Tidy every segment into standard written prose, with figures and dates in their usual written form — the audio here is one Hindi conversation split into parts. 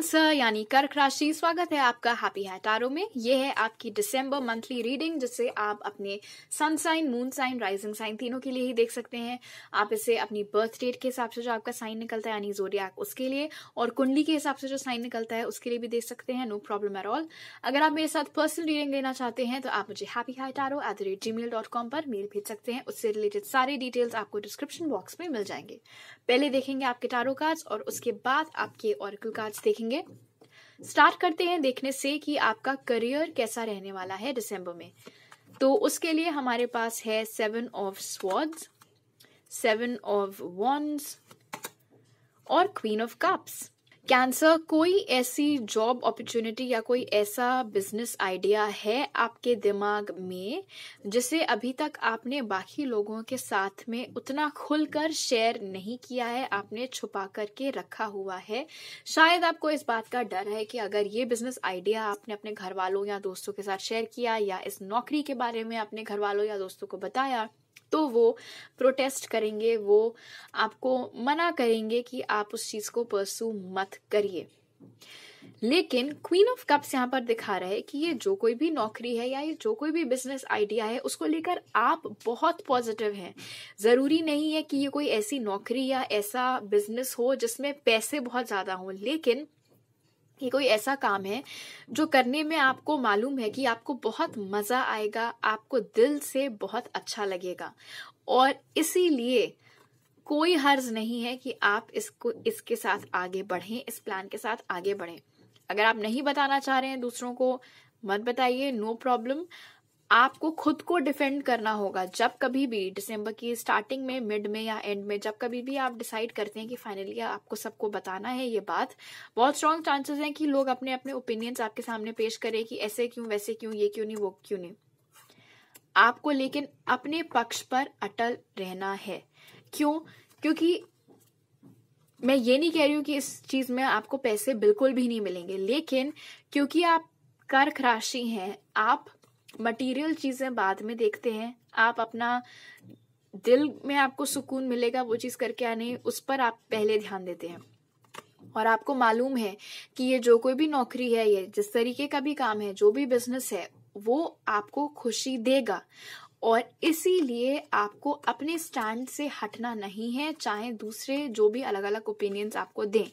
कैंसर यानी कर्क राशि, स्वागत है आपका हैप्पी है टैरो में। ये है आपकी दिसंबर मंथली रीडिंग, जिसे आप अपने sun sign, moon sign, rising sign तीनों के लिए ही देख सकते हैं। आप इसे अपनी बर्थ डेट के हिसाब से जो आपका साइन निकलता है यानी ज़ोडिएक उसके लिए, और कुंडली के हिसाब से जो साइन निकलता है उसके लिए भी देख सकते हैं। No problem at all. अगर आप मेरे साथ पर्सनल रीडिंग लेना चाहते हैं तो आप मुझे happyhightarot@gmail.com पर मेल भेज सकते हैं। उससे रिलेटेड सारे डिटेल्स आपको डिस्क्रिप्शन बॉक्स में मिल जाएंगे। पहले देखेंगे आपके टारो कार्ड्स और उसके बाद आपके ऑरेकल कार्ड्स देखेंगे। स्टार्ट करते हैं देखने से कि आपका करियर कैसा रहने वाला है दिसंबर में। तो उसके लिए हमारे पास है 7 ऑफ स्वॉर्ड्स, 7 ऑफ वॉन्ड्स और क्वीन ऑफ कप्स। कैंसर, कोई ऐसी जॉब अपॉर्चुनिटी या कोई ऐसा बिजनेस आइडिया है आपके दिमाग में जिसे अभी तक आपने बाकी लोगों के साथ में उतना खुलकर शेयर नहीं किया है, आपने छुपा करके रखा हुआ है। शायद आपको इस बात का डर है कि अगर ये बिजनेस आइडिया आपने अपने घर वालों या दोस्तों के साथ शेयर किया या इस नौकरी के बारे में अपने घर वालों या दोस्तों को बताया तो वो प्रोटेस्ट करेंगे, वो आपको मना करेंगे कि आप उस चीज को परसू मत करिए। लेकिन क्वीन ऑफ कप्स यहाँ पर दिखा रहा है कि ये जो कोई भी नौकरी है या ये जो कोई भी बिजनेस आइडिया है उसको लेकर आप बहुत पॉजिटिव हैं। जरूरी नहीं है कि ये कोई ऐसी नौकरी या ऐसा बिजनेस हो जिसमें पैसे बहुत ज्यादा हों, लेकिन ये कोई ऐसा काम है जो करने में आपको मालूम है कि आपको बहुत मजा आएगा, आपको दिल से बहुत अच्छा लगेगा, और इसीलिए कोई हर्ज नहीं है कि आप इसके साथ आगे बढ़ें, इस प्लान के साथ आगे बढ़ें। अगर आप नहीं बताना चाह रहे हैं दूसरों को, मत बताइए, नो प्रॉब्लम। आपको खुद को डिफेंड करना होगा। जब कभी भी दिसंबर की स्टार्टिंग में, मिड में या एंड में, जब कभी भी आप डिसाइड करते हैं कि फाइनली आपको सबको बताना है ये बात, बहुत स्ट्रॉन्ग चांसेस हैं कि लोग अपने अपने ओपिनियंस आपके सामने पेश करें कि ऐसे क्यों, वैसे क्यों, ये क्यों नहीं, वो क्यों नहीं। आपको लेकिन अपने पक्ष पर अटल रहना है। क्यों? क्योंकि मैं ये नहीं कह रही हूँ कि इस चीज में आपको पैसे बिल्कुल भी नहीं मिलेंगे, लेकिन क्योंकि आप कर्क राशि हैं, आप मटेरियल चीजें बाद में देखते हैं। आप अपना दिल में आपको सुकून मिलेगा वो चीज करके आने, उस पर आप पहले ध्यान देते हैं। और आपको मालूम है कि ये जो कोई भी नौकरी है, ये जिस तरीके का भी काम है, जो भी बिजनेस है, वो आपको खुशी देगा, और इसीलिए आपको अपने स्टैंड से हटना नहीं है, चाहे दूसरे जो भी अलग अलग ओपिनियंस आपको दें।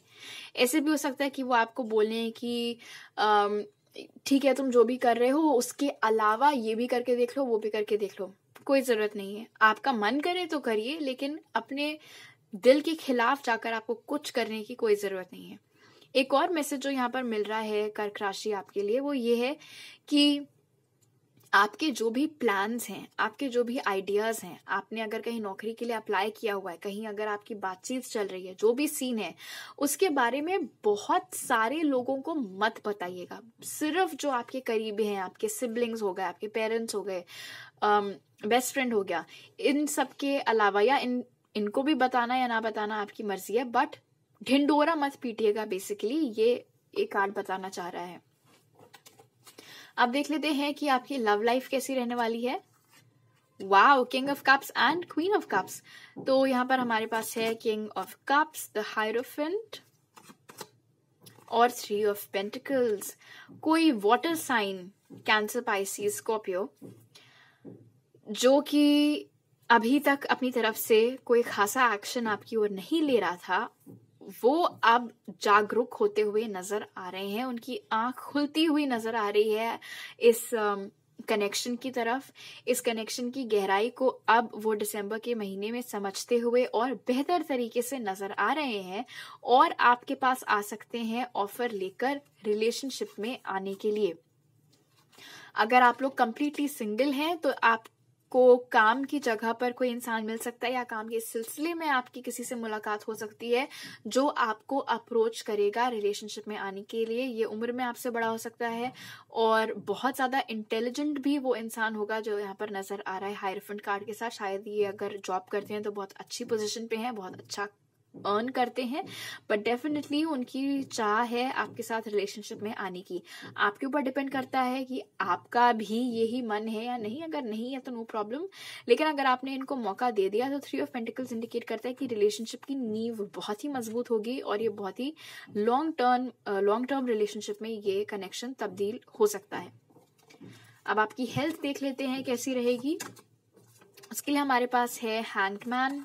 ऐसे भी हो सकता है कि वो आपको बोलें कि ठीक है, तुम जो भी कर रहे हो उसके अलावा ये भी करके देख लो, वो भी करके देख लो। कोई जरूरत नहीं है। आपका मन करे तो करिए, लेकिन अपने दिल के खिलाफ जाकर आपको कुछ करने की कोई जरूरत नहीं है। एक और मैसेज जो यहाँ पर मिल रहा है कर्क राशि आपके लिए, वो ये है कि आपके जो भी प्लान्स हैं, आपके जो भी आइडियाज हैं, आपने अगर कहीं नौकरी के लिए अप्लाई किया हुआ है, कहीं अगर आपकी बातचीत चल रही है, जो भी सीन है, उसके बारे में बहुत सारे लोगों को मत बताइएगा। सिर्फ जो आपके करीबी हैं, आपके सिबलिंग्स हो गए, आपके पेरेंट्स हो गए, बेस्ट फ्रेंड हो गया, इन सब के अलावा, या इनको भी बताना या ना बताना आपकी मर्जी है, बट ढिंडोरा मत पीटिएगा। बेसिकली ये एक कार्ड बताना चाह रहा है। अब देख लेते हैं कि आपकी लव लाइफ कैसी रहने वाली है। Wow, king of cups and queen of cups. तो यहाँ पर हमारे पास है king of cups, the hierophant और 3 ऑफ पेंटिकल्स। कोई water sign, Cancer, Pisces, Scorpio, जो कि अभी तक अपनी तरफ से कोई खासा एक्शन आपकी ओर नहीं ले रहा था, वो अब जागरूक होते हुए नजर आ रहे हैं। उनकी आंख खुलती हुई नजर आ रही है इस कनेक्शन की तरफ। इस कनेक्शन की गहराई को अब वो दिसंबर के महीने में समझते हुए और बेहतर तरीके से नजर आ रहे हैं, और आपके पास आ सकते हैं ऑफर लेकर रिलेशनशिप में आने के लिए। अगर आप लोग कंप्लीटली सिंगल हैं तो आपको काम की जगह पर कोई इंसान मिल सकता है, या काम के सिलसिले में आपकी किसी से मुलाकात हो सकती है जो आपको अप्रोच करेगा रिलेशनशिप में आने के लिए। ये उम्र में आपसे बड़ा हो सकता है और बहुत ज्यादा इंटेलिजेंट भी वो इंसान होगा जो यहाँ पर नजर आ रहा है हायरोफेंट कार्ड के साथ। शायद ये अगर जॉब करते हैं तो बहुत अच्छी पोजीशन पे हैं, बहुत अच्छा अर्न करते हैं, बट डेफिनेटली उनकी चाह है आपके साथ रिलेशनशिप में आने की। आपके ऊपर डिपेंड करता है कि आपका भी यही मन है या नहीं। अगर नहीं है तो नो प्रॉब्लम, लेकिन अगर आपने इनको मौका दे दिया तो 3 ऑफ पेंटिकल्स इंडिकेट करता है कि रिलेशनशिप की नींव बहुत ही मजबूत होगी और ये बहुत ही लॉन्ग टर्म रिलेशनशिप में ये कनेक्शन तब्दील हो सकता है। अब आपकी हेल्थ देख लेते हैं कैसी रहेगी। उसके लिए हमारे पास है हैंगमैन,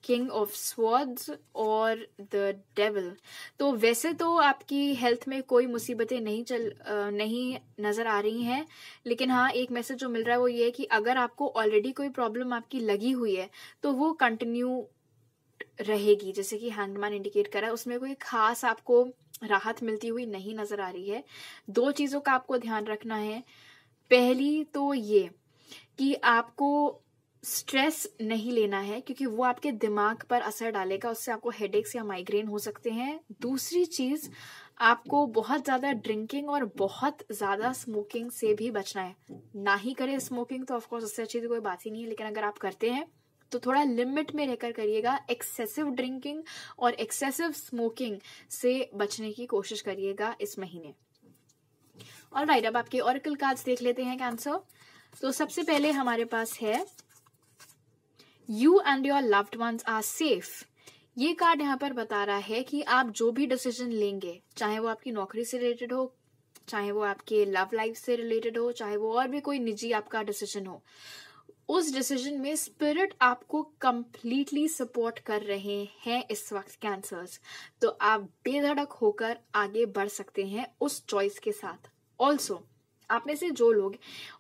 किंग ऑफ स्वॉर्ड्स और द डेविल। तो वैसे तो आपकी हेल्थ में कोई मुसीबतें नहीं नजर आ रही हैं, लेकिन हाँ एक मैसेज जो मिल रहा है वो ये है कि अगर आपको ऑलरेडी कोई प्रॉब्लम आपकी लगी हुई है तो वो कंटिन्यू रहेगी। जैसे कि हैंगमैन इंडिकेट कर रहा है, उसमें कोई खास आपको राहत मिलती हुई नहीं नजर आ रही है। 2 चीजों का आपको ध्यान रखना है। पहली तो ये कि आपको स्ट्रेस नहीं लेना है, क्योंकि वो आपके दिमाग पर असर डालेगा, उससे आपको हेडेक्स या माइग्रेन हो सकते हैं। दूसरी चीज, आपको बहुत ज्यादा ड्रिंकिंग और बहुत ज्यादा स्मोकिंग से भी बचना है। ना ही करें स्मोकिंग तो ऑफकोर्स उससे अच्छी तो कोई बात ही नहीं है, लेकिन अगर आप करते हैं तो थोड़ा लिमिट में रहकर करिएगा। एक्सेसिव ड्रिंकिंग और एक्सेसिव स्मोकिंग से बचने की कोशिश करिएगा इस महीने। ऑलराइट, अब आपके ऑरेकल कार्ड्स देख लेते हैं कैंसर। तो सबसे पहले हमारे पास है you and your loved ones are safe. ये कार्ड यहाँ पर बता रहा है कि आप जो भी डिसीजन लेंगे, चाहे वो आपकी नौकरी से रिलेटेड हो, चाहे वो आपके लव लाइफ से रिलेटेड हो, चाहे वो और भी कोई निजी आपका डिसीजन हो, उस डिसीजन में स्पिरिट आपको कंप्लीटली सपोर्ट कर रहे हैं इस वक्त कैंसर्स। तो आप बेधड़क होकर आगे बढ़ सकते हैं उस चॉइस के साथ। ऑल्सो आप में से जो लोग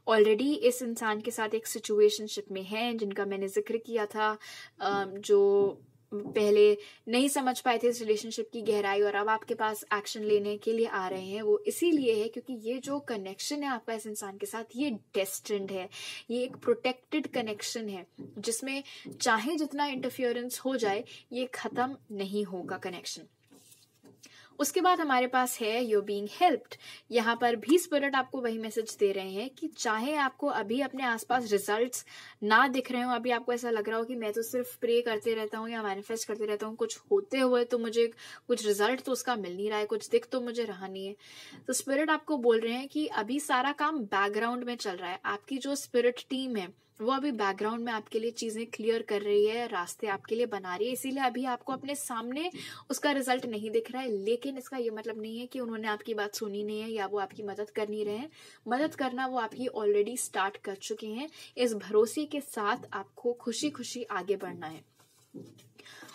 ऑलरेडी इस इंसान के साथ एक सिचुएशनशिप में हैं, जिनका मैंने जिक्र किया था, जो पहले नहीं समझ पाए थे इस रिलेशनशिप की गहराई और अब आपके पास एक्शन लेने के लिए आ रहे हैं, वो इसीलिए है क्योंकि ये जो कनेक्शन है आपका इस इंसान के साथ, ये डेस्टिन्ड है। ये एक प्रोटेक्टेड कनेक्शन है जिसमें चाहे जितना इंटरफियरेंस हो जाए ये खत्म नहीं होगा कनेक्शन। उसके बाद हमारे पास है यू बीइंग हेल्प्ड। यहाँ पर भी स्पिरिट आपको वही मैसेज दे रहे हैं कि चाहे आपको अभी अपने आसपास रिजल्ट्स ना दिख रहे हो, अभी आपको ऐसा लग रहा हो कि मैं तो सिर्फ प्रे करते रहता हूँ या मैनिफेस्ट करते रहता हूँ, कुछ होते हुए तो मुझे कुछ रिजल्ट तो उसका मिल नहीं रहा है, कुछ दिख तो मुझे रहा नहीं है। तो स्पिरिट आपको बोल रहे हैं कि अभी सारा काम बैकग्राउंड में चल रहा है। आपकी जो स्पिरिट टीम है वो अभी बैकग्राउंड में आपके लिए चीजें क्लियर कर रही है, रास्ते आपके लिए बना रही है, इसीलिए अभी आपको अपने सामने उसका रिजल्ट नहीं दिख रहा है। लेकिन इसका ये मतलब नहीं है कि उन्होंने आपकी बात सुनी नहीं है या वो आपकी मदद कर नहीं रहे हैं। मदद करना वो आपकी ऑलरेडी स्टार्ट कर चुके हैं। इस भरोसे के साथ आपको खुशी खुशी आगे बढ़ना है।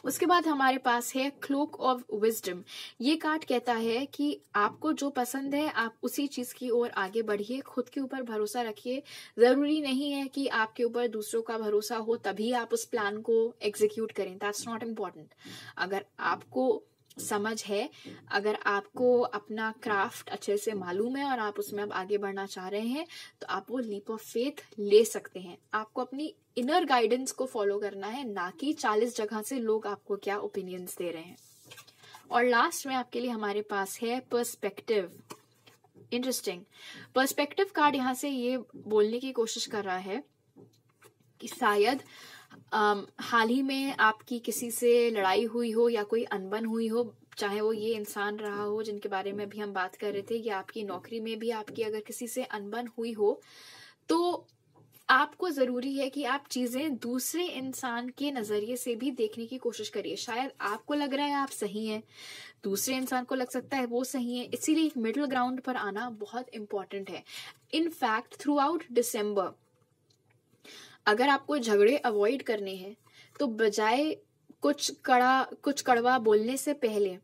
उसके बाद हमारे पास है क्लोक ऑफ विजडम। ये कार्ड कहता है कि आपको जो पसंद है आप उसी चीज की ओर आगे बढ़िए, खुद के ऊपर भरोसा रखिए। जरूरी नहीं है कि आपके ऊपर दूसरों का भरोसा हो तभी आप उस प्लान को एग्जीक्यूट करें, दैट्स नॉट इम्पोर्टेंट। अगर आपको समझ है, अगर आपको अपना क्राफ्ट अच्छे से मालूम है और आप उसमें अब आगे बढ़ना चाह रहे हैं, तो आप वो लीप ऑफ फेथ ले सकते हैं। आपको अपनी इनर गाइडेंस को फॉलो करना है, ना कि 40 जगह से लोग आपको क्या ओपिनियंस दे रहे हैं। और लास्ट में आपके लिए हमारे पास है पर्सपेक्टिव। इंटरेस्टिंग, पर्सपेक्टिव कार्ड यहाँ से ये बोलने की कोशिश कर रहा है कि शायद हाल ही में आपकी किसी से लड़ाई हुई हो या कोई अनबन हुई हो, चाहे वो ये इंसान रहा हो जिनके बारे में अभी हम बात कर रहे थे, या आपकी नौकरी में भी आपकी अगर किसी से अनबन हुई हो, तो आपको जरूरी है कि आप चीजें दूसरे इंसान के नजरिए से भी देखने की कोशिश करिए। शायद आपको लग रहा है आप सही हैं, दूसरे इंसान को लग सकता है वो सही है, इसीलिए एक मिडिल ग्राउंड पर आना बहुत इंपॉर्टेंट है। इनफैक्ट थ्रू आउट डिसम्बर अगर आपको झगड़े अवॉइड करने हैं तो बजाय कुछ कड़वा बोलने से पहले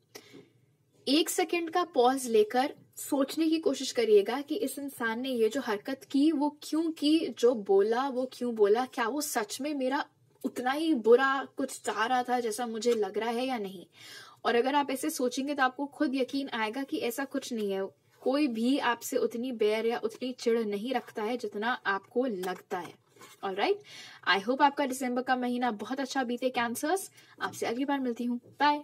1 सेकंड का पॉज लेकर सोचने की कोशिश करिएगा कि इस इंसान ने ये जो हरकत की वो क्यों की, जो बोला वो क्यों बोला, क्या वो सच में मेरा उतना ही बुरा कुछ चाह रहा था जैसा मुझे लग रहा है या नहीं। और अगर आप ऐसे सोचेंगे तो आपको खुद यकीन आएगा कि ऐसा कुछ नहीं है, कोई भी आपसे उतनी बैर या उतनी चिढ़ नहीं रखता है जितना आपको लगता है। ऑलराइट, आई होप आपका दिसंबर का महीना बहुत अच्छा बीते कैंसर्स। आपसे अगली बार मिलती हूँ, बाय।